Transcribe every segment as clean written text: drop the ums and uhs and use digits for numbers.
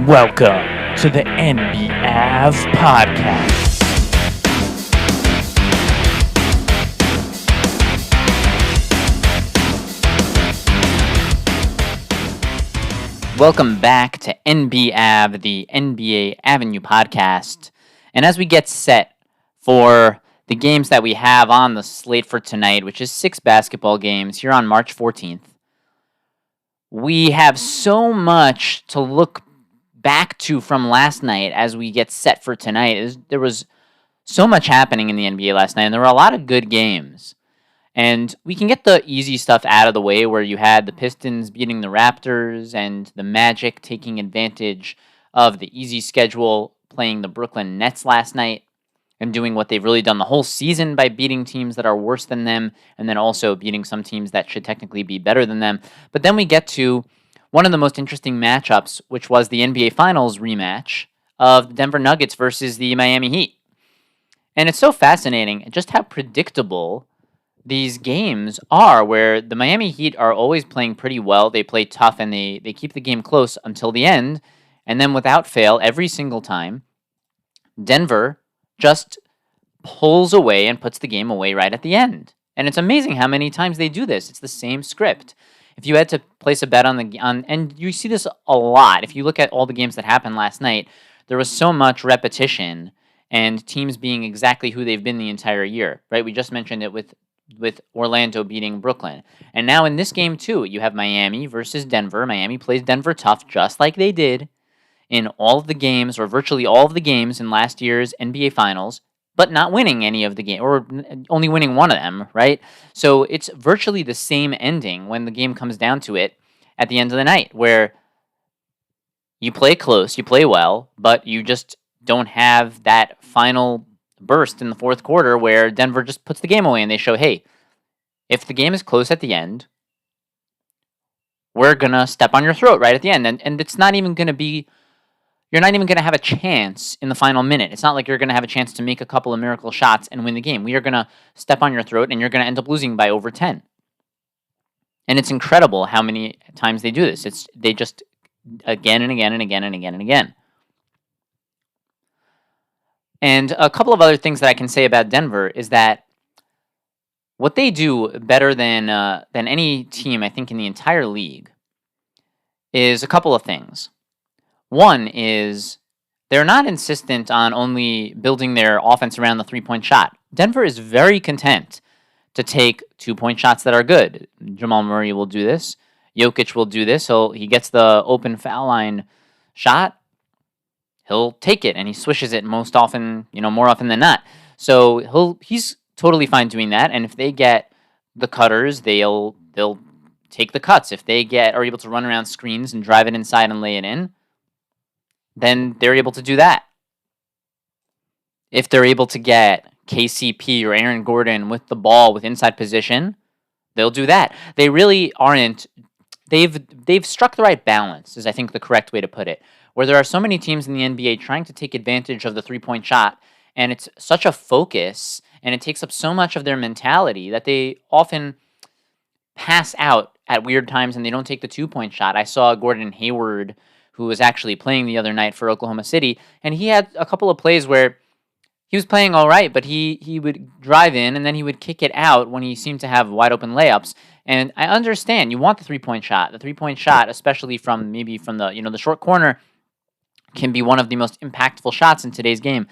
Welcome to the NBAV podcast. Welcome back to NBAV, the NBA Avenue podcast. And as we get set for the games that we have on the slate for tonight, which is 6 basketball games here on March 14th, we have so much to look back to from last night as we get set for tonight. There was so much happening in the NBA last night, and there were a lot of good games. And we can get the easy stuff out of the way, where you had the Pistons beating the Raptors and the Magic taking advantage of the easy schedule, playing the Brooklyn Nets last night and doing what they've really done the whole season by beating teams that are worse than them, and then also beating some teams that should technically be better than them. But then we get to one of the most interesting matchups, which was the NBA Finals rematch of the Denver Nuggets versus the Miami Heat. And it's so fascinating just how predictable these games are, where the Miami Heat are always playing pretty well. They play tough, and they keep the game close until the end. And then without fail, every single time, Denver just pulls away and puts the game away right at the end. And it's amazing how many times they do this. It's the same script. If you had to place a bet on and you see this a lot, if you look at all the games that happened last night, there was so much repetition and teams being exactly who they've been the entire year, right? We just mentioned it with Orlando beating Brooklyn. And now in this game too, you have Miami versus Denver. Miami plays Denver tough, just like they did in all of the games, or virtually all of the games in last year's NBA Finals, but not winning any of the game, or only winning one of them, right? So it's virtually the same ending when the game comes down to it at the end of the night, where you play close, you play well, but you just don't have that final burst in the fourth quarter where Denver just puts the game away and they show, hey, if the game is close at the end, we're going to step on your throat right at the end. And it's not even going to be, you're not even going to have a chance in the final minute. It's not like you're going to have a chance to make a couple of miracle shots and win the game. We are going to step on your throat, and you're going to end up losing by over 10. And it's incredible how many times they do this. They just again and again and again and again and again. And a couple of other things that I can say about Denver is that what they do better than any team, I think, in the entire league is a couple of things. One is they're not insistent on only building their offense around the three-point shot. Denver is very content to take two-point shots that are good. Jamal Murray will do this. Jokic will do this. He gets the open foul line shot. He'll take it, and he swishes it more often than not. So he's totally fine doing that. And if they get the cutters, they'll take the cuts. If they are able to run around screens and drive it inside and lay it in, then they're able to do that. If they're able to get KCP or Aaron Gordon with the ball with inside position, they'll do that. They really aren't. They've struck the right balance, is I think the correct way to put it, where there are so many teams in the NBA trying to take advantage of the three-point shot, and it's such a focus, and it takes up so much of their mentality that they often pass out at weird times and they don't take the two-point shot. I saw Gordon Hayward, who was actually playing the other night for Oklahoma City, and he had a couple of plays where he was playing all right, but he would drive in and then he would kick it out when he seemed to have wide open layups. And I understand you want the three-point shot. The three-point shot, especially from the short corner, can be one of the most impactful shots in today's game.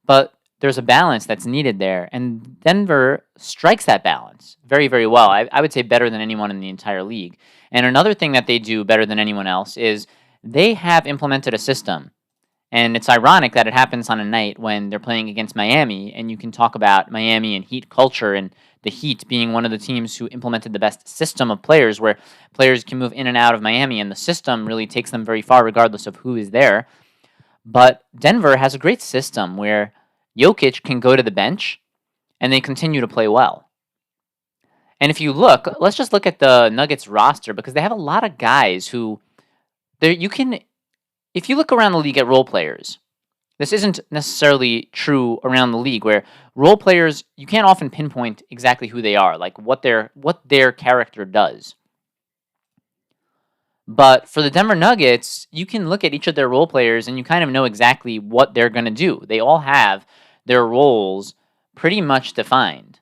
But there's a balance that's needed there, and Denver strikes that balance very, very well. I would say better than anyone in the entire league. And another thing that they do better than anyone else is they have implemented a system. And it's ironic that it happens on a night when they're playing against Miami, and you can talk about Miami and Heat culture, and the Heat being one of the teams who implemented the best system of players, where players can move in and out of Miami, and the system really takes them very far regardless of who is there. But Denver has a great system where Jokic can go to the bench, and they continue to play well. And if you look, let's just look at the Nuggets roster, because they have a lot of guys who if you look around the league at role players, this isn't necessarily true around the league, where role players, you can't often pinpoint exactly who they are, like what their character does. But for the Denver Nuggets, you can look at each of their role players and you kind of know exactly what they're going to do. They all have their roles pretty much defined.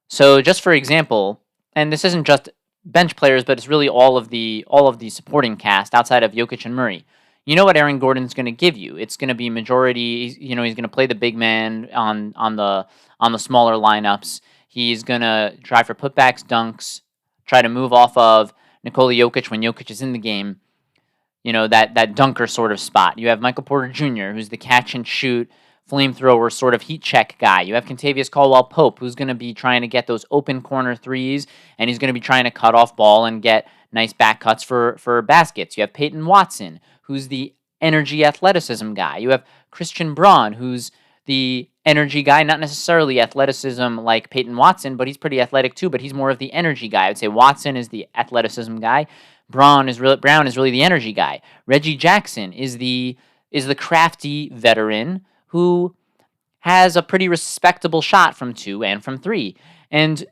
So just for example, and this isn't just bench players, but it's really all of the supporting cast outside of Jokic and Murray. You know what Aaron Gordon's going to give you. It's going to be majority. He's going to play the big man on the smaller lineups. He's going to try for putbacks, dunks, try to move off of Nikola Jokic when Jokic is in the game. That dunker sort of spot. You have Michael Porter Jr., who's the catch and shoot flamethrower sort of heat check guy. You have Kentavious Caldwell-Pope, who's going to be trying to get those open corner threes, and he's going to be trying to cut off ball and get nice back cuts for baskets. You have Peyton Watson, who's the energy athleticism guy. You have Christian Braun, who's the energy guy, not necessarily athleticism like Peyton Watson, but he's pretty athletic too, but he's more of the energy guy. I would say Watson is the athleticism guy. Brown is really the energy guy. Reggie Jackson is the crafty veteran who has a pretty respectable shot from 2 and from 3. And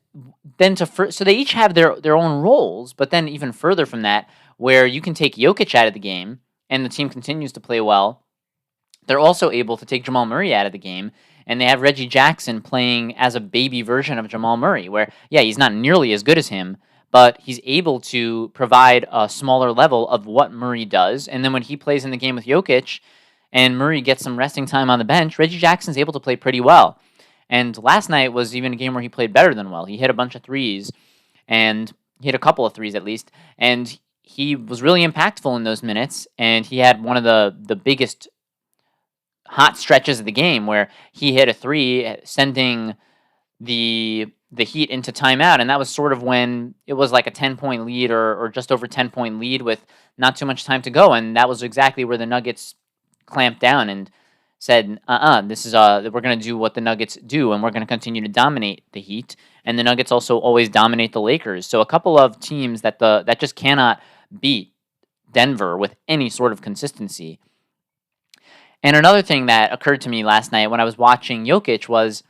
then so they each have their own roles, but then even further from that, where you can take Jokic out of the game and the team continues to play well, they're also able to take Jamal Murray out of the game, and they have Reggie Jackson playing as a baby version of Jamal Murray, where, yeah, he's not nearly as good as him, but he's able to provide a smaller level of what Murray does. And then when he plays in the game with Jokic and Murray gets some resting time on the bench, Reggie Jackson's able to play pretty well. And last night was even a game where he played better than well. He hit a bunch of threes, and he hit a couple of threes at least, and he was really impactful in those minutes, and he had one of the biggest hot stretches of the game where he hit a 3, sending the Heat into timeout, and that was sort of when it was like a 10-point lead or just over 10-point lead with not too much time to go, and that was exactly where the Nuggets clamped down and said, this is we're going to do what the Nuggets do, and we're going to continue to dominate the Heat. And the Nuggets also always dominate the Lakers. So a couple of teams that just cannot beat Denver with any sort of consistency. And another thing that occurred to me last night when I was watching Jokic was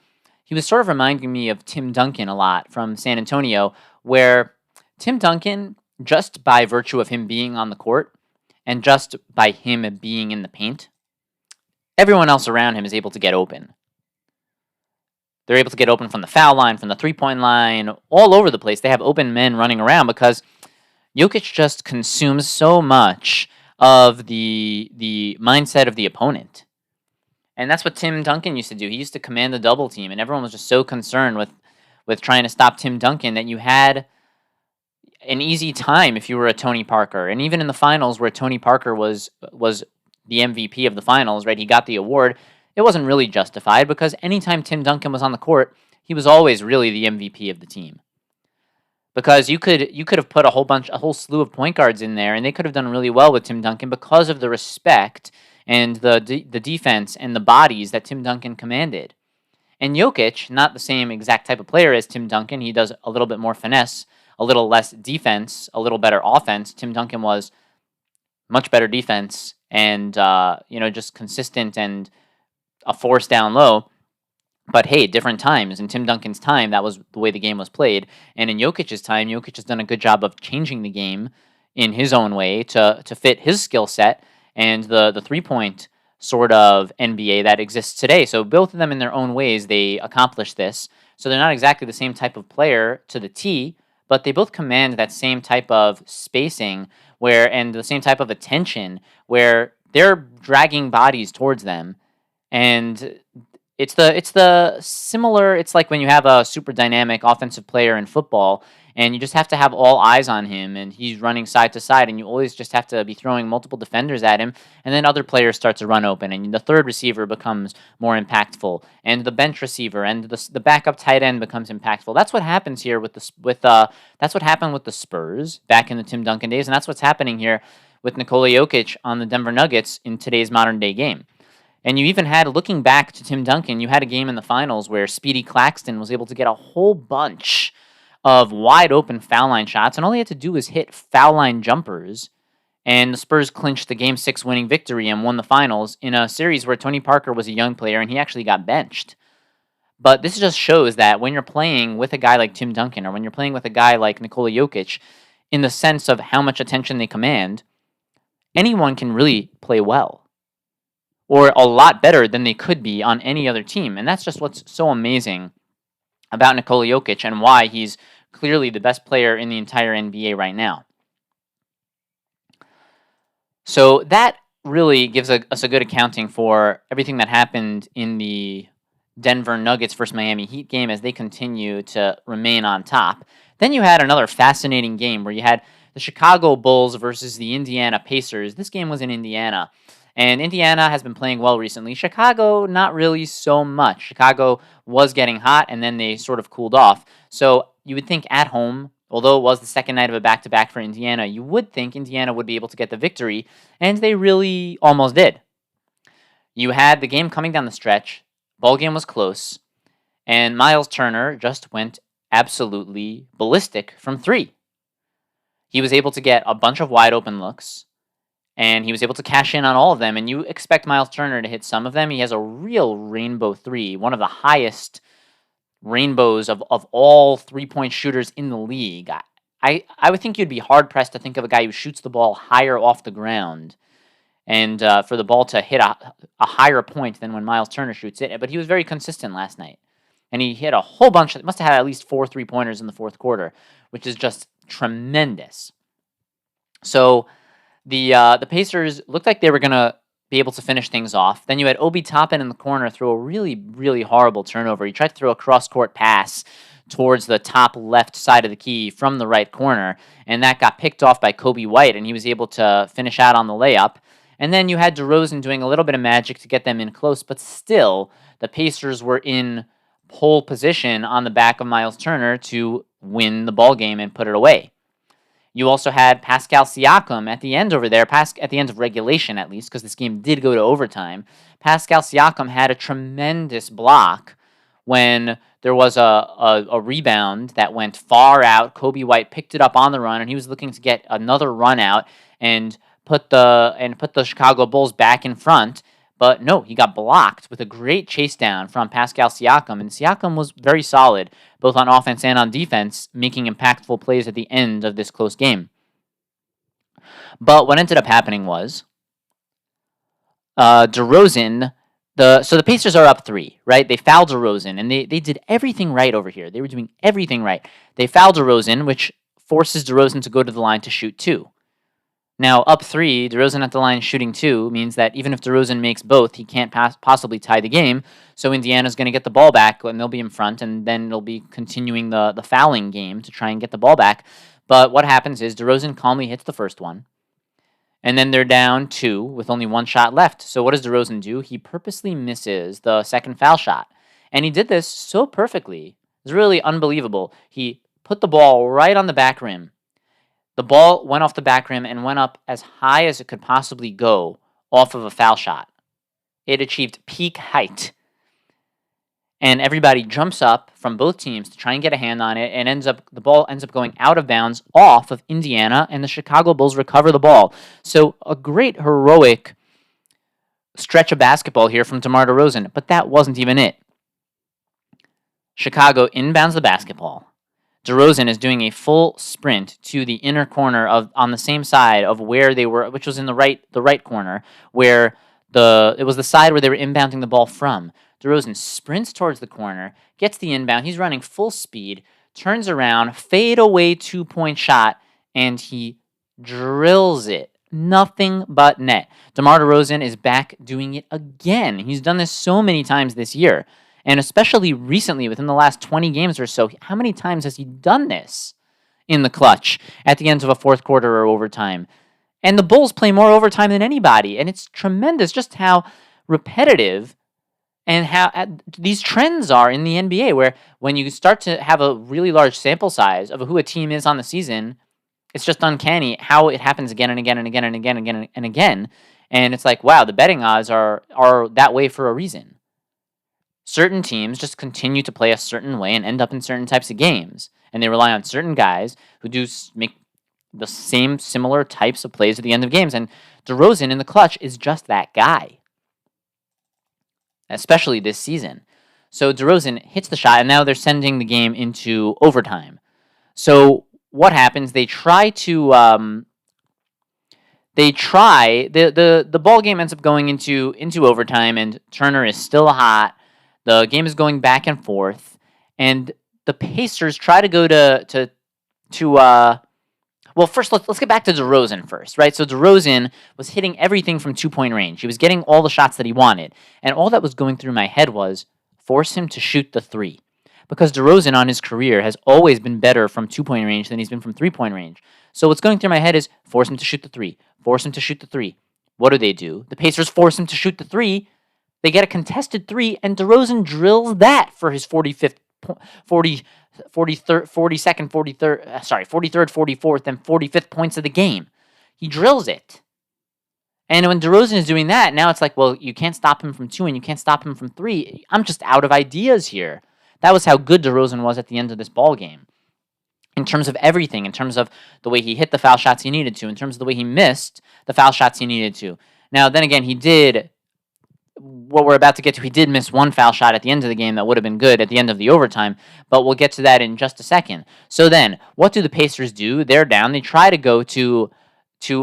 he was sort of reminding me of Tim Duncan a lot from San Antonio, where Tim Duncan, just by virtue of him being on the court and just by him being in the paint, everyone else around him is able to get open. They're able to get open from the foul line, from the three-point line, all over the place. They have open men running around because Jokic just consumes so much of the mindset of the opponent. And that's what Tim Duncan used to do. He used to command the double team, and everyone was just so concerned with trying to stop Tim Duncan that you had an easy time if you were a Tony Parker. And even in the finals where Tony Parker was the MVP of the finals, right? He got the award. It wasn't really justified because anytime Tim Duncan was on the court, he was always really the MVP of the team. Because you could have put a whole slew of point guards in there, and they could have done really well with Tim Duncan because of the respect and the defense and the bodies that Tim Duncan commanded. And Jokic, not the same exact type of player as Tim Duncan. He does a little bit more finesse, a little less defense, a little better offense. Tim Duncan was much better defense and just consistent and a force down low. But hey, different times. In Tim Duncan's time, that was the way the game was played. And in Jokic's time, Jokic has done a good job of changing the game in his own way to fit his skill set and the three-point sort of NBA that exists today. So both of them in their own ways, they accomplish this. So they're not exactly the same type of player to the T, but they both command that same type of spacing and the same type of attention where they're dragging bodies towards them. And it's the similar, it's like when you have a super dynamic offensive player in football and you just have to have all eyes on him and he's running side to side and you always just have to be throwing multiple defenders at him, and then other players start to run open and the third receiver becomes more impactful and the bench receiver and the backup tight end becomes impactful. That's what happens here that's what happened with the Spurs back in the Tim Duncan days, and that's what's happening here with Nikola Jokic on the Denver Nuggets in today's modern day game. And you even had, looking back to Tim Duncan, you had a game in the finals where Speedy Claxton was able to get a whole bunch of wide open foul line shots, and all he had to do was hit foul line jumpers, and the Spurs clinched the Game 6 winning victory and won the finals in a series where Tony Parker was a young player and he actually got benched. But this just shows that when you're playing with a guy like Tim Duncan or when you're playing with a guy like Nikola Jokic, in the sense of how much attention they command, anyone can really play well or a lot better than they could be on any other team. And that's just what's so amazing about Nikola Jokic and why he's clearly the best player in the entire NBA right now. So that really gives us a good accounting for everything that happened in the Denver Nuggets versus Miami Heat game as they continue to remain on top. Then you had another fascinating game where you had the Chicago Bulls versus the Indiana Pacers. This game was in Indiana, and Indiana has been playing well recently. Chicago, not really so much. Chicago was getting hot, and then they sort of cooled off. So you would think at home, although it was the second night of a back-to-back for Indiana, you would think Indiana would be able to get the victory, and they really almost did. You had the game coming down the stretch. Ball game was close, and Miles Turner just went absolutely ballistic from three. He was able to get a bunch of wide open looks, and he was able to cash in on all of them. And you expect Miles Turner to hit some of them. He has a real rainbow three, one of the highest rainbows of all three-point shooters in the league. I would think you'd be hard-pressed to think of a guy who shoots the ball higher off the ground and for the ball to hit a higher point than when Miles Turner shoots it. But he was very consistent last night. And he hit a whole bunch. Must have had at least 4 3-pointers in the fourth quarter, which is just tremendous. So the Pacers looked like they were going to be able to finish things off. Then you had Obi Toppin in the corner throw a really, really horrible turnover. He tried to throw a cross-court pass towards the top left side of the key from the right corner, and that got picked off by Kobe White, and he was able to finish out on the layup. And then you had DeRozen doing a little bit of magic to get them in close, but still, the Pacers were in pole position on the back of Miles Turner to win the ball game and put it away. You also had Pascal Siakam at the end over there, at the end of regulation at least, because this game did go to overtime. Pascal Siakam had a tremendous block when there was a rebound that went far out. Kobe White picked it up on the run, and he was looking to get another run out and put the Chicago Bulls back in front. But no, he got blocked with a great chase down from Pascal Siakam. And Siakam was very solid, both on offense and on defense, making impactful plays at the end of this close game. But what ended up happening was DeRozen, so the Pacers are up 3, right? They fouled DeRozen, and they did everything right over here. They were doing everything right. They fouled DeRozen, which forces DeRozen to go to the line to shoot 2. Now, up 3, DeRozen at the line shooting 2 means that even if DeRozen makes both, he can't possibly tie the game. So Indiana's going to get the ball back, and they'll be in front, and then they'll be continuing the fouling game to try and get the ball back. But what happens is DeRozen calmly hits the first one, and then they're down 2 with only 1 shot left. So what does DeRozen do? He purposely misses the second foul shot, and he did this so perfectly. It's really unbelievable. He put the ball right on the back rim. The ball went off the back rim and went up as high as it could possibly go off of a foul shot. It achieved peak height. And everybody jumps up from both teams to try and get a hand on it, and the ball ends up going out of bounds off of Indiana, and the Chicago Bulls recover the ball. So a great heroic stretch of basketball here from DeMar DeRozan, but that wasn't even it. Chicago inbounds the basketball. DeRozan is doing a full sprint to the inner corner on the same side of where they were, which was in the right corner, where it was the side where they were inbounding the ball from. DeRozan sprints towards the corner, gets the inbound. He's running full speed, turns around, fade away 2-point shot, and he drills it. Nothing but net. DeMar DeRozan is back doing it again. He's done this so many times this year. And especially recently, within the last 20 games or so, how many times has he done this in the clutch at the end of a fourth quarter or overtime? And the Bulls play more overtime than anybody. And it's tremendous just how repetitive and how these trends are in the NBA, where when you start to have a really large sample size of who a team is on the season, it's just uncanny how it happens again and again and again and again and again and again. And it's like, wow, the betting odds are that way for a reason. Certain teams just continue to play a certain way and end up in certain types of games. And they rely on certain guys who do make the same similar types of plays at the end of games. And DeRozan in the clutch is just that guy, especially this season. So DeRozan hits the shot, and now they're sending the game into overtime. So what happens? They try to the ball game ends up going into overtime, and Turner is still hot. The game is going back and forth, and the Pacers try to go to well, first let's get back to DeRozen first, right? So DeRozen was hitting everything from 2-point range. He was getting all the shots that he wanted, and all that was going through my head was force him to shoot the three, because DeRozan on his career has always been better from 2-point range than he's been from 3-point range. So what's going through my head is force him to shoot the three, force him to shoot the three. What do? The Pacers force him to shoot the three. They get a contested three, and DeRozan drills that for his 45th, 43rd, 44th, and 45th points of the game. He drills it. And when DeRozan is doing that, now it's like, well, you can't stop him from 2 and you can't stop him from 3. I'm just out of ideas here. That was how good DeRozan was at the end of this ball game. In terms of everything, in terms of the way he hit the foul shots he needed to, in terms of the way he missed the foul shots he needed to. Now, then again, he did what we're about to get to. He did miss one foul shot at the end of the game that would have been good at the end of the overtime, but we'll get to that in just a second. So then, what do the Pacers do? They're down. They try to go to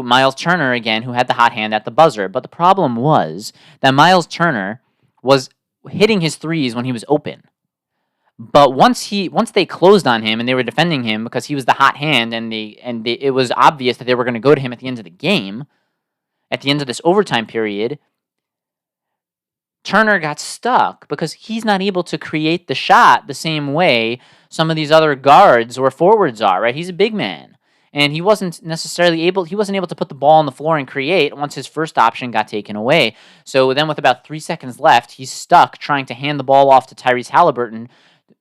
Miles Turner again, who had the hot hand at the buzzer. But the problem was that Miles Turner was hitting his threes when he was open. But once they closed on him and they were defending him because he was the hot hand, and it was obvious that they were going to go to him at the end of the game, at the end of this overtime period, Turner got stuck because he's not able to create the shot the same way some of these other guards or forwards are, right? He's a big man, and he wasn't able to put the ball on the floor and create once his first option got taken away. So then with about 3 seconds left, he's stuck trying to hand the ball off to Tyrese Halliburton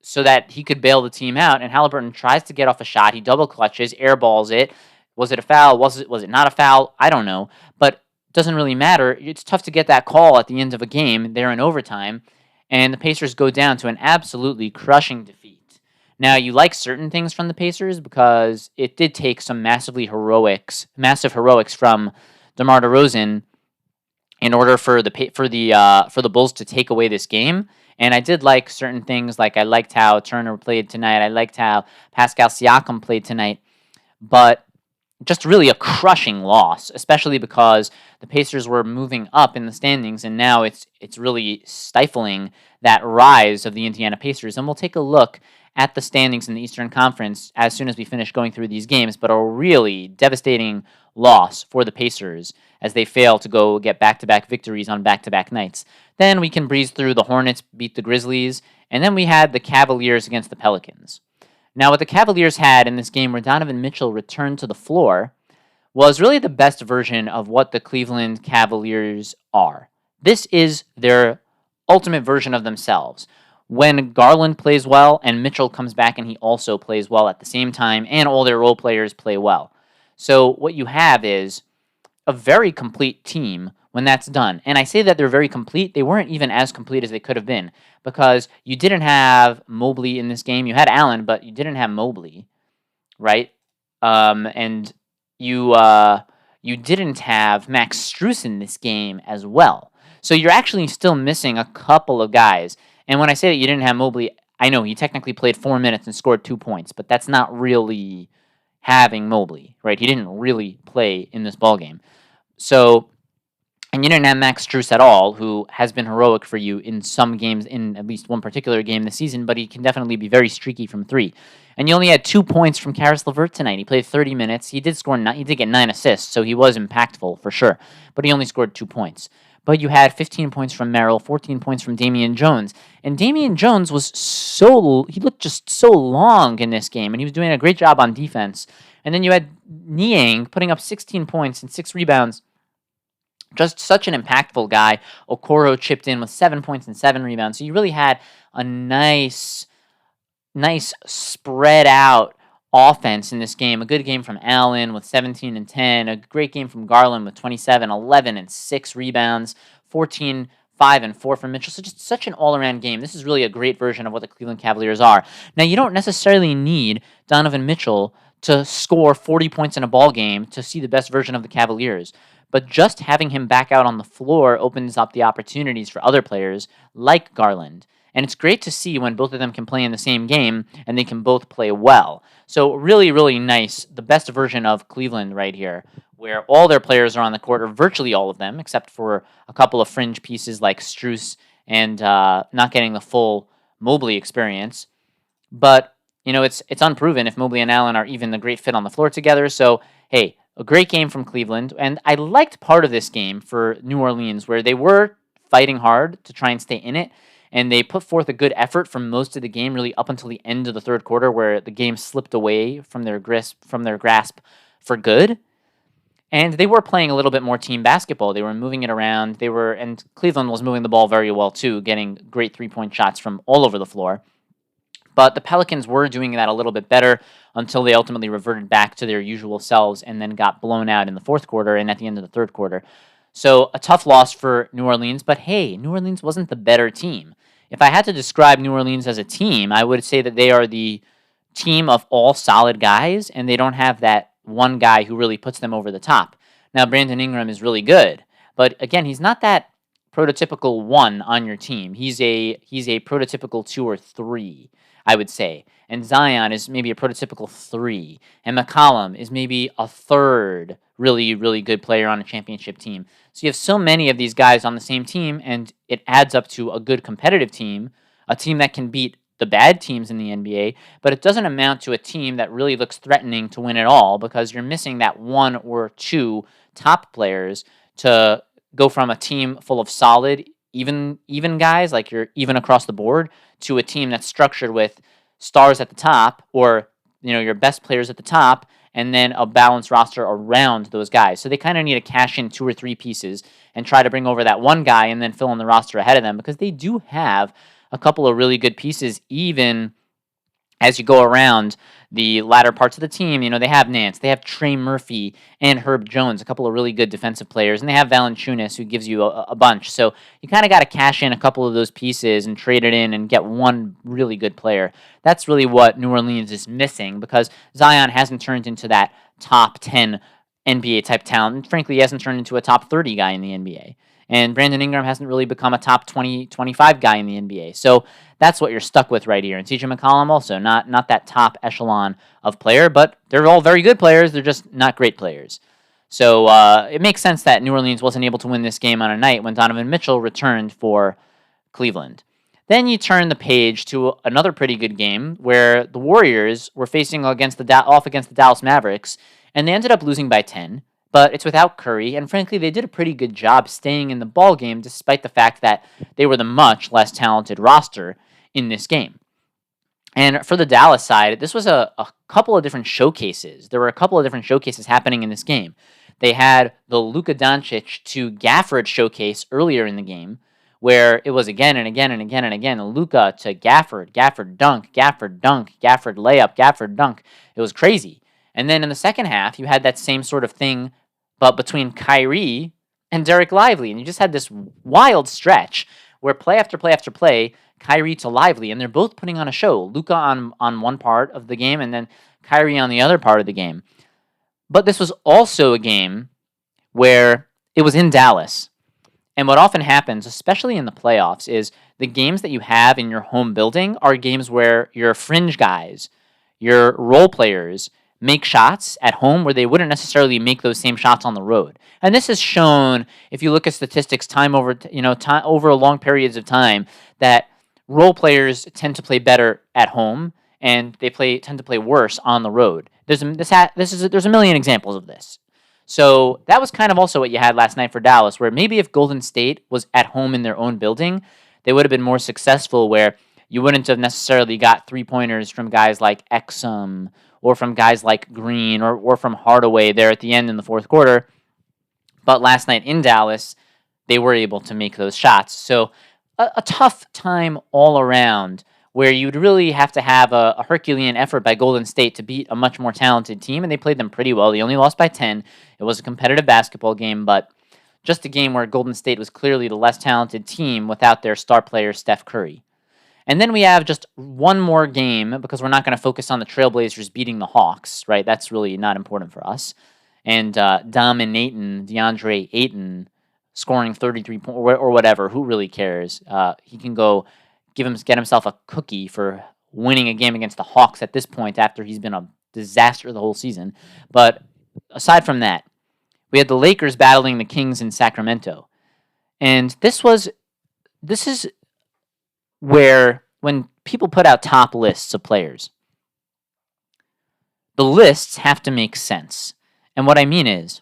so that he could bail the team out, and Halliburton tries to get off a shot. He double clutches, airballs it. Was it a foul? Was it not a foul? I don't know, but doesn't really matter. It's tough to get that call at the end of a game. They're in overtime, and the Pacers go down to an absolutely crushing defeat. Now, you like certain things from the Pacers because it did take some massive heroics from DeMar DeRozan in order for the Bulls to take away this game. And I did like certain things, like I liked how Turner played tonight. I liked how Pascal Siakam played tonight. But just really a crushing loss, especially because the Pacers were moving up in the standings, and now it's really stifling that rise of the Indiana Pacers. And we'll take a look at the standings in the Eastern Conference as soon as we finish going through these games, but a really devastating loss for the Pacers as they fail to go get back-to-back victories on back-to-back nights. Then we can breeze through. The Hornets beat the Grizzlies, and then we had the Cavaliers against the Pelicans. Now, what the Cavaliers had in this game where Donovan Mitchell returned to the floor was really the best version of what the Cleveland Cavaliers are. This is their ultimate version of themselves. When Garland plays well and Mitchell comes back and he also plays well at the same time, and all their role players play well. So what you have is a very complete team when that's done. And I say that they're very complete. They weren't even as complete as they could have been because you didn't have Mobley in this game. You had Allen, but you didn't have Mobley, right? And you didn't have Max Strus in this game as well. So you're actually still missing a couple of guys. And when I say that you didn't have Mobley, I know he technically played 4 minutes and scored 2 points, but that's not really having Mobley, right? He didn't really play in this ballgame. So, and you didn't have Max Strus at all, who has been heroic for you in some games, in at least one particular game this season, but he can definitely be very streaky from 3. And you only had 2 points from Karis LeVert tonight. He played 30 minutes. He did get 9 assists, so he was impactful for sure, but he only scored 2 points. But you had 15 points from Merrill, 14 points from Damian Jones. And Damian Jones he looked just so long in this game, and he was doing a great job on defense. And then you had Niang putting up 16 points and 6 rebounds. Just such an impactful guy. Okoro chipped in with 7 points and 7 rebounds. So you really had a nice spread out offense in this game. A good game from Allen with 17 and 10. A great game from Garland with 27, 11, and 6 rebounds. 14, 5, and 4 from Mitchell. So just such an all-around game. This is really a great version of what the Cleveland Cavaliers are. Now, you don't necessarily need Donovan Mitchell to score 40 points in a ball game to see the best version of the Cavaliers. But just having him back out on the floor opens up the opportunities for other players like Garland And it's great to see when both of them can play in the same game and they can both play well. So really, really nice. The best version of Cleveland right here, where all their players are on the court, or virtually all of them, except for a couple of fringe pieces like Strus and not getting the full Mobley experience. But it's unproven if Mobley and Allen are even the great fit on the floor together. So hey, a great game from Cleveland, and I liked part of this game for New Orleans where they were fighting hard to try and stay in it, and they put forth a good effort for most of the game, really up until the end of the third quarter, where the game slipped away from their grasp for good. And they were playing a little bit more team basketball. They were moving it around. And Cleveland was moving the ball very well too, getting great 3-point shots from all over the floor. But the Pelicans were doing that a little bit better until they ultimately reverted back to their usual selves and then got blown out in the fourth quarter and at the end of the third quarter. So a tough loss for New Orleans, but hey, New Orleans wasn't the better team. If I had to describe New Orleans as a team, I would say that they are the team of all solid guys, and they don't have that one guy who really puts them over the top. Now, Brandon Ingram is really good, but again, he's not that prototypical one on your team. He's a prototypical 2 or 3, I would say. And Zion is maybe a prototypical 3. And McCollum is maybe a third really, really good player on a championship team. So you have so many of these guys on the same team, and it adds up to a good competitive team, a team that can beat the bad teams in the NBA, but it doesn't amount to a team that really looks threatening to win it all because you're missing that 1 or 2 top players to go from a team full of solid, even guys, like you're even across the board, to a team that's structured with stars at the top, or your best players at the top, and then a balanced roster around those guys. So they kind of need to cash in 2 or 3 pieces and try to bring over that one guy and then fill in the roster ahead of them, because they do have a couple of really good pieces, even as you go around the latter parts of the team. They have Nance, they have Trey Murphy and Herb Jones, a couple of really good defensive players, and they have Valanciunas, who gives you a bunch. So you kind of got to cash in a couple of those pieces and trade it in and get one really good player. That's really what New Orleans is missing, because Zion hasn't turned into that top 10 NBA type talent, and frankly, he hasn't turned into a top 30 guy in the NBA. And Brandon Ingram hasn't really become a top 20, 25 guy in the NBA. So that's what you're stuck with right here. And CJ McCollum also, not that top echelon of player, but they're all very good players. They're just not great players. So it makes sense that New Orleans wasn't able to win this game on a night when Donovan Mitchell returned for Cleveland. Then you turn the page to another pretty good game where the Warriors were facing against the Dallas Mavericks, and they ended up losing by 10. But it's without Curry, and frankly, they did a pretty good job staying in the ball game despite the fact that they were the much less talented roster in this game. And for the Dallas side, this was a couple of different showcases. There were a couple of different showcases happening in this game. They had the Luka Doncic to Gafford showcase earlier in the game, where it was again and again and again and again, Luka to Gafford, Gafford dunk, Gafford dunk, Gafford layup, Gafford dunk. It was crazy. And then in the second half, you had that same sort of thing, but between Kyrie and Derek Lively. And you just had this wild stretch where play after play after play, Kyrie to Lively, and they're both putting on a show. Luka on one part of the game, and then Kyrie on the other part of the game. But this was also a game where it was in Dallas. And what often happens, especially in the playoffs, is the games that you have in your home building are games where your fringe guys, your role players, make shots at home where they wouldn't necessarily make those same shots on the road. And this is shown, if you look at statistics over long periods of time, that role players tend to play better at home and they tend to play worse on the road. There's a million examples of this. So that was kind of also what you had last night for Dallas, where maybe if Golden State was at home in their own building, they would have been more successful, where you wouldn't have necessarily got 3-pointers from guys like Exum or from guys like Green or from Hardaway there at the end in the fourth quarter. But last night in Dallas, they were able to make those shots. So a tough time all around, where you'd really have to have a Herculean effort by Golden State to beat a much more talented team, and they played them pretty well. They only lost by 10. It was a competitive basketball game, but just a game where Golden State was clearly the less talented team without their star player, Steph Curry. And then we have just one more game, because we're not going to focus on the Trailblazers beating the Hawks, right? That's really not important for us. And dominating DeAndre Ayton scoring 33 points or whatever. Who really cares? He can go get himself a cookie for winning a game against the Hawks at this point after he's been a disaster the whole season. But aside from that, we had the Lakers battling the Kings in Sacramento. And this is where when people put out top lists of players, the lists have to make sense. And what I mean is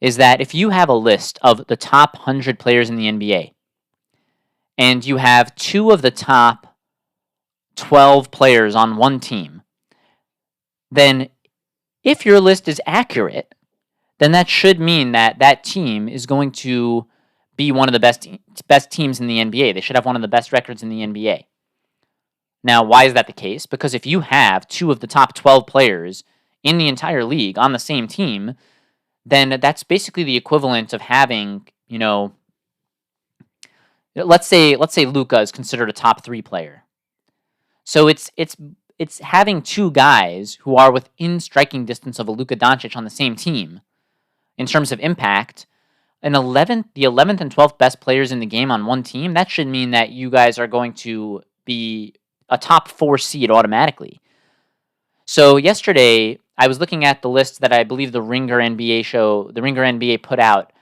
that if you have a list of the top 100 players in the NBA, and you have 2 of the top 12 players on one team, then if your list is accurate, then that should mean that that team is going to be one of the best teams in the NBA. They should have one of the best records in the NBA. Now, why is that the case? Because if you have 2 of the top 12 players in the entire league on the same team, then that's basically the equivalent of having, let's say Luka is considered a top 3 player. So it's having 2 guys who are within striking distance of a Luka Doncic on the same team in terms of impact. The 11th and 12th best players in the game on one team, that should mean that you guys are going to be a top 4 seed automatically. So yesterday, I was looking at the list that I believe the Ringer NBA put out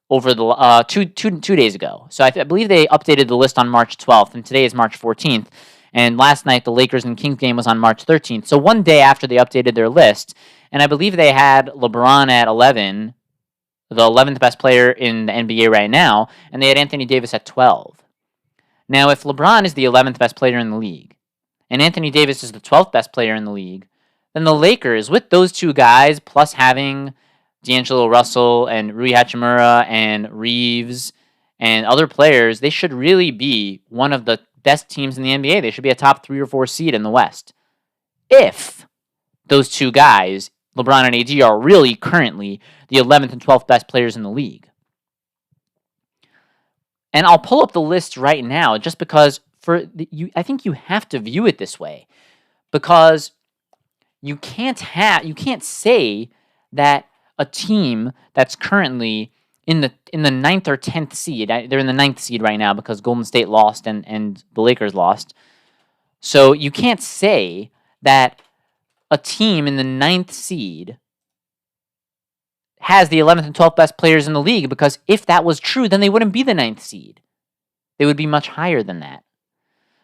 over the two days ago. So I believe they updated the list on March 12th, and today is March 14th. And last night, the Lakers and Kings game was on March 13th. So one day after they updated their list, and I believe they had LeBron at 11, the 11th best player in the NBA right now, and they had Anthony Davis at 12. Now, if LeBron is the 11th best player in the league, and Anthony Davis is the 12th best player in the league, then the Lakers, with those 2 guys, plus having D'Angelo Russell and Rui Hachimura and Reeves and other players, they should really be one of the best teams in the NBA. They should be a top 3 or 4 seed in the West. If those 2 guys, LeBron and AD, are really currently the 11th and 12th best players in the league. And I'll pull up the list right now just because I think you have to view it this way, because you can't say that a team that's currently in the 9th or 10th seed, they're in the 9th seed right now because Golden State lost and the Lakers lost. So you can't say that a team in the 9th seed has the 11th and 12th best players in the league, because if that was true, then they wouldn't be the 9th seed. They would be much higher than that.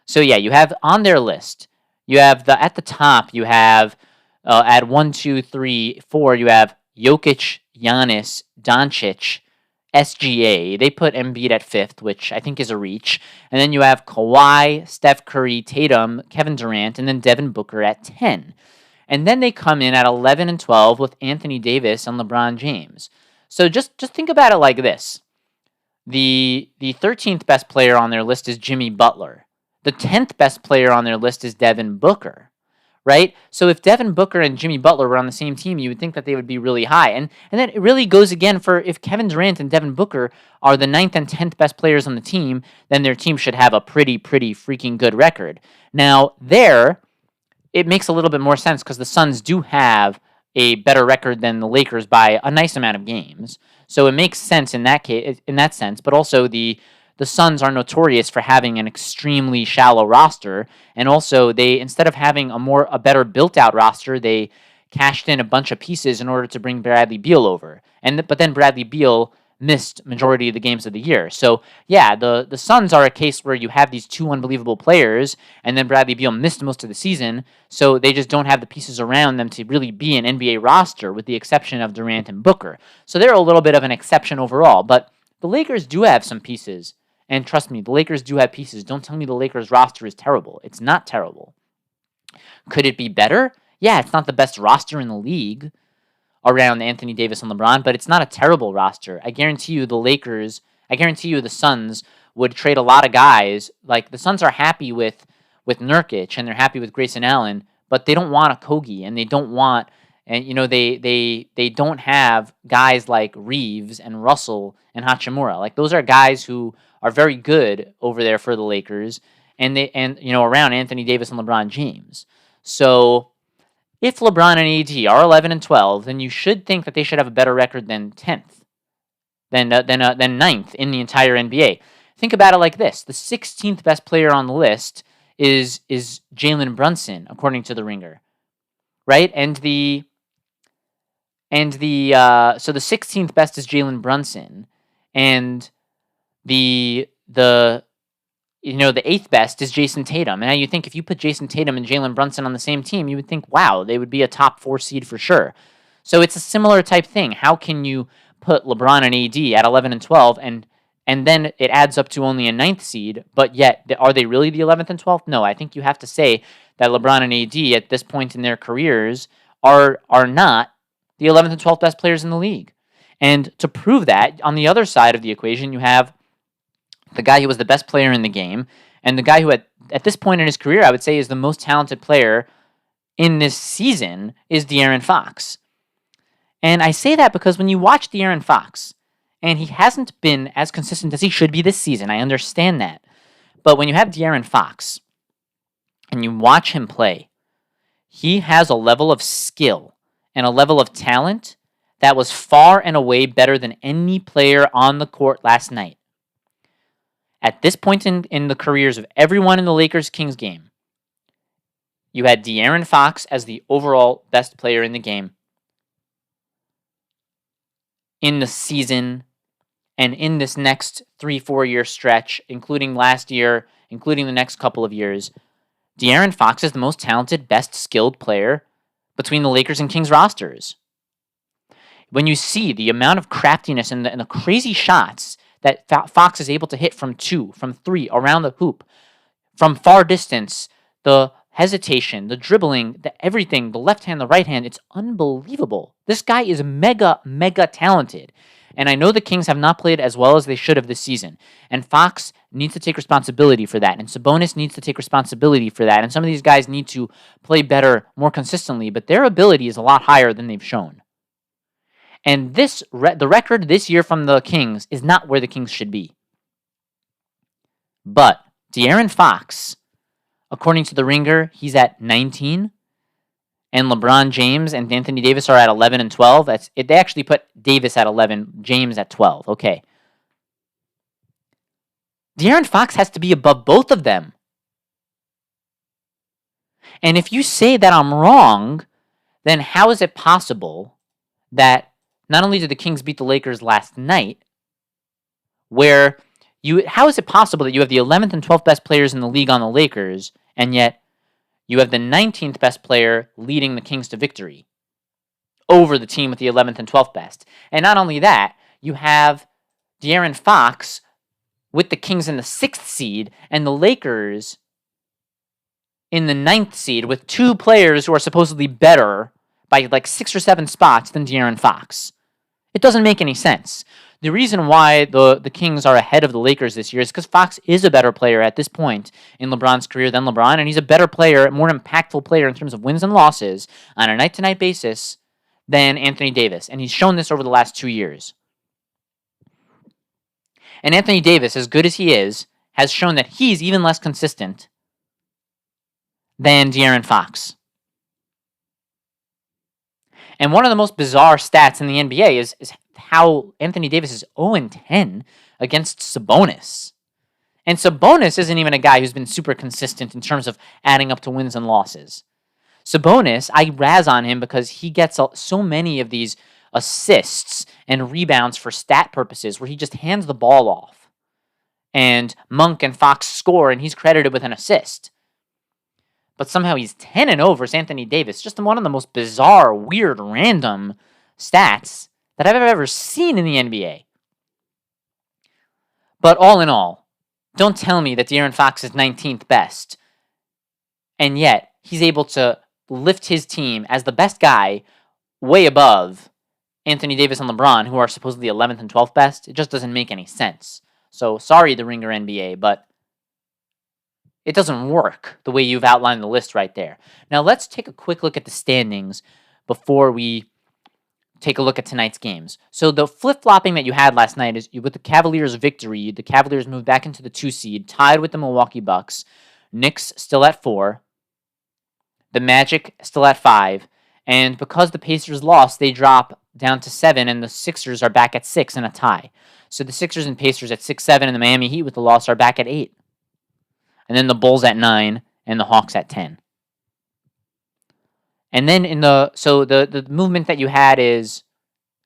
So yeah, you have on their list, you have at the top, you have at 1, 2, 3, 4, you have Jokic, Giannis, Doncic, SGA. They put Embiid at 5th, which I think is a reach. And then you have Kawhi, Steph Curry, Tatum, Kevin Durant, and then Devin Booker at 10. And then they come in at 11 and 12 with Anthony Davis and LeBron James. So just think about it like this. The 13th best player on their list is Jimmy Butler. The 10th best player on their list is Devin Booker, right? So if Devin Booker and Jimmy Butler were on the same team, you would think that they would be really high. And then it really goes again for if Kevin Durant and Devin Booker are the 9th and 10th best players on the team, then their team should have a pretty freaking good record. Now, it makes a little bit more sense because the Suns do have a better record than the Lakers by a nice amount of games. So it makes sense in that sense, but also the Suns are notorious for having an extremely shallow roster, and also they, instead of having a better built out roster, they cashed in a bunch of pieces in order to bring Bradley Beal over. But then Bradley Beal missed majority of the games of the year. So yeah, the Suns are a case where you have these 2 unbelievable players, and then Bradley Beal missed most of the season, so they just don't have the pieces around them to really be an NBA roster, with the exception of Durant and Booker. So they're a little bit of an exception overall, but the Lakers do have some pieces. And trust me, the Lakers do have pieces. Don't tell me the Lakers roster is terrible. It's not terrible. Could it be better? Yeah, it's not the best roster in the league around Anthony Davis and LeBron, but it's not a terrible roster. I guarantee you the Suns would trade a lot of guys. Like, the Suns are happy with Nurkic, and they're happy with Grayson Allen, but they don't want a Kogi, and they don't want, and they don't have guys like Reeves and Russell and Hachimura. Like, those are guys who are very good over there for the Lakers, and around Anthony Davis and LeBron James. So if LeBron and AD are 11 and 12, then you should think that they should have a better record than 10th, than 9th in the entire NBA. think about it like this. The 16th best player on the list is Jalen Brunson, according to the Ringer, right? So the 16th best is Jalen Brunson, and the 8th best is Jason Tatum. And now you think if you put Jason Tatum and Jalen Brunson on the same team, you would think, wow, they would be a top 4 seed for sure. So it's a similar type thing. How can you put LeBron and AD at 11 and 12 and then it adds up to only a 9th seed, but yet are they really the 11th and 12th? No, I think you have to say that LeBron and AD at this point in their careers are not the 11th and 12th best players in the league. And to prove that, on the other side of the equation, you have the guy who was the best player in the game, and the guy who at this point in his career, I would say, is the most talented player in this season is De'Aaron Fox. And I say that because when you watch De'Aaron Fox, and he hasn't been as consistent as he should be this season, I understand that. But when you have De'Aaron Fox, and you watch him play, he has a level of skill and a level of talent that was far and away better than any player on the court last night. At this point in the careers of everyone in the Lakers-Kings game, you had De'Aaron Fox as the overall best player in the game, in the season, and in this next 3-4 year stretch, including last year, including the next couple of years. De'Aaron Fox is the most talented, best skilled player between the Lakers and Kings rosters. When you see the amount of craftiness and the crazy shots that Fox is able to hit from 2, from 3, around the hoop, from far distance, the hesitation, the dribbling, the everything, the left hand, the right hand, it's unbelievable. This guy is mega, mega talented. And I know the Kings have not played as well as they should have this season. And Fox needs to take responsibility for that. And Sabonis needs to take responsibility for that. And some of these guys need to play better, more consistently. But their ability is a lot higher than they've shown. And the record this year from the Kings is not where the Kings should be. But De'Aaron Fox, according to the Ringer, he's at 19. And LeBron James and Anthony Davis are at 11 and 12. They actually put Davis at 11, James at 12. Okay. De'Aaron Fox has to be above both of them. And if you say that I'm wrong, then how is it possible that not only did the Kings beat the Lakers last night, how is it possible that you have the 11th and 12th best players in the league on the Lakers, and yet you have the 19th best player leading the Kings to victory over the team with the 11th and 12th best? And not only that, you have De'Aaron Fox with the Kings in the 6th seed and the Lakers in the 9th seed with 2 players who are supposedly better by like 6 or 7 spots than De'Aaron Fox. It doesn't make any sense. The reason why the Kings are ahead of the Lakers this year is because Fox is a better player at this point in LeBron's career than LeBron, and he's a better player, more impactful player in terms of wins and losses on a night-to-night basis than Anthony Davis, and he's shown this over the last 2 years. And Anthony Davis, as good as he is, has shown that he's even less consistent than De'Aaron Fox. And one of the most bizarre stats in the NBA is how Anthony Davis is 0-10 against Sabonis. And Sabonis isn't even a guy who's been super consistent in terms of adding up to wins and losses. Sabonis, I razz on him because he gets so many of these assists and rebounds for stat purposes where he just hands the ball off. And Monk and Fox score and he's credited with an assist. But somehow he's 10-0 versus Anthony Davis. Just one of the most bizarre, weird, random stats that I've ever seen in the NBA. But all in all, don't tell me that De'Aaron Fox is 19th best, and yet he's able to lift his team as the best guy way above Anthony Davis and LeBron, who are supposedly 11th and 12th best. It just doesn't make any sense. So sorry, the Ringer NBA, but it doesn't work the way you've outlined the list right there. Now let's take a quick look at the standings before we take a look at tonight's games. So the flip-flopping that you had last night is with the Cavaliers' victory, the Cavaliers moved back into the 2 seed, tied with the Milwaukee Bucks. Knicks still at 4. The Magic still at 5. And because the Pacers lost, they drop down to 7, and the Sixers are back at 6 in a tie. So the Sixers and Pacers at 6, 7, and the Miami Heat with the loss are back at 8. And then the Bulls at 9 and the Hawks at 10. And then the movement that you had is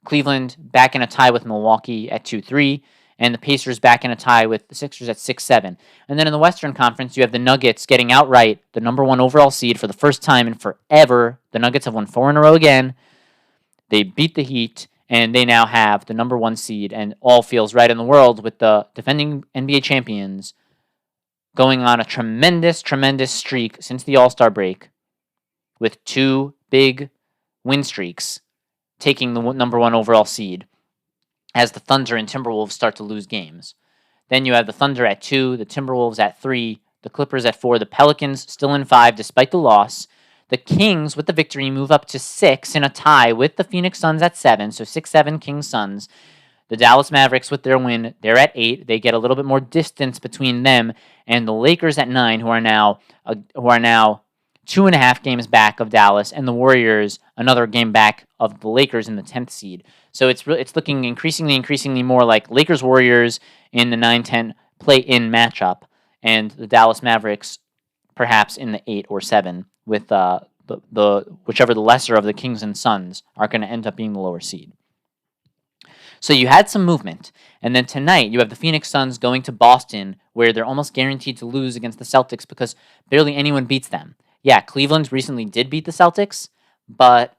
Cleveland back in a tie with Milwaukee at 2-3, and the Pacers back in a tie with the Sixers at 6-7. And then in the Western Conference, you have the Nuggets getting outright the number 1 overall seed for the first time in forever. The Nuggets have won 4 in a row again. They beat the Heat, and they now have the number 1 seed, and all feels right in the world with the defending NBA champions going on a tremendous, tremendous streak since the All-Star break with 2 big win streaks, taking the number 1 overall seed as the Thunder and Timberwolves start to lose games. Then you have the Thunder at 2, the Timberwolves at 3, the Clippers at 4, the Pelicans still in 5 despite the loss. The Kings, with the victory, move up to 6 in a tie with the Phoenix Suns at 7, so 6-7 Kings Suns. The Dallas Mavericks, with their win, they're at 8. They get a little bit more distance between them and the Lakers at 9, who are now 2.5 games back of Dallas, and the Warriors another game back of the Lakers in the 10th seed. So it's looking increasingly more like Lakers Warriors in the 9-10 play-in matchup, and the Dallas Mavericks perhaps in the 8 or 7 with the whichever the lesser of the Kings and Suns are going to end up being the lower seed. So you had some movement, and then tonight you have the Phoenix Suns going to Boston, where they're almost guaranteed to lose against the Celtics because barely anyone beats them. Yeah, Cleveland recently did beat the Celtics, but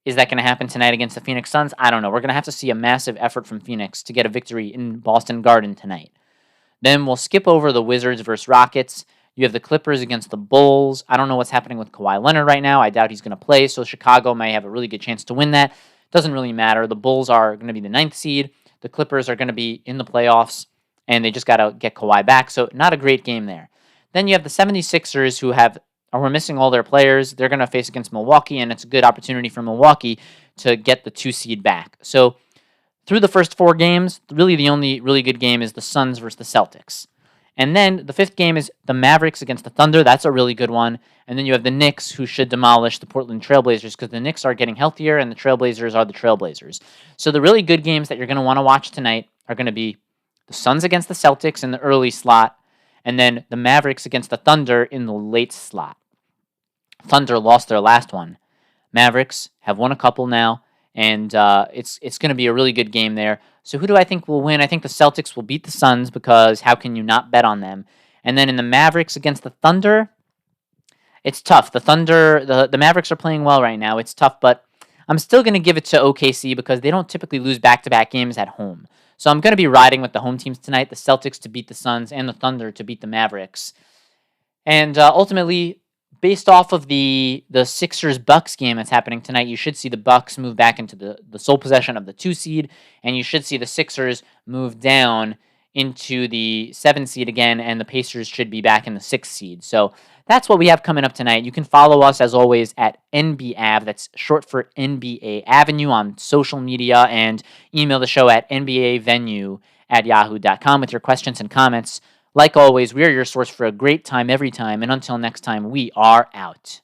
is that going to happen tonight against the Phoenix Suns? I don't know. We're going to have to see a massive effort from Phoenix to get a victory in Boston Garden tonight. Then we'll skip over the Wizards versus Rockets. You have the Clippers against the Bulls. I don't know what's happening with Kawhi Leonard right now. I doubt he's going to play, so Chicago may have a really good chance to win that. Doesn't really matter. The Bulls are going to be the 9th seed. The Clippers are going to be in the playoffs, and they just got to get Kawhi back, so not a great game there. Then you have the 76ers who are missing all their players. They're going to face against Milwaukee, and it's a good opportunity for Milwaukee to get the 2 seed back. So through the first 4 games, really the only really good game is the Suns versus the Celtics. And then the 5th game is the Mavericks against the Thunder. That's a really good one. And then you have the Knicks, who should demolish the Portland Trailblazers because the Knicks are getting healthier and the Trailblazers are the Trailblazers. So the really good games that you're going to want to watch tonight are going to be the Suns against the Celtics in the early slot, and then the Mavericks against the Thunder in the late slot. Thunder lost their last one. Mavericks have won a couple now, and it's going to be a really good game there. So who do I think will win? I think the Celtics will beat the Suns because how can you not bet on them? And then in the Mavericks against the Thunder, it's tough. The Mavericks are playing well right now. It's tough, but I'm still going to give it to OKC because they don't typically lose back-to-back games at home. So I'm going to be riding with the home teams tonight, the Celtics to beat the Suns and the Thunder to beat the Mavericks. And ultimately, based off of the Sixers-Bucks game that's happening tonight, you should see the Bucks move back into the sole possession of the 2 seed, and you should see the Sixers move down into the 7 seed again, and the Pacers should be back in the 6 seed. So that's what we have coming up tonight. You can follow us, as always, at NBAV. That's short for NBA Avenue on social media, and email the show at nbavenue@yahoo.com with your questions and comments. Like always, we are your source for a great time every time, and until next time, we are out.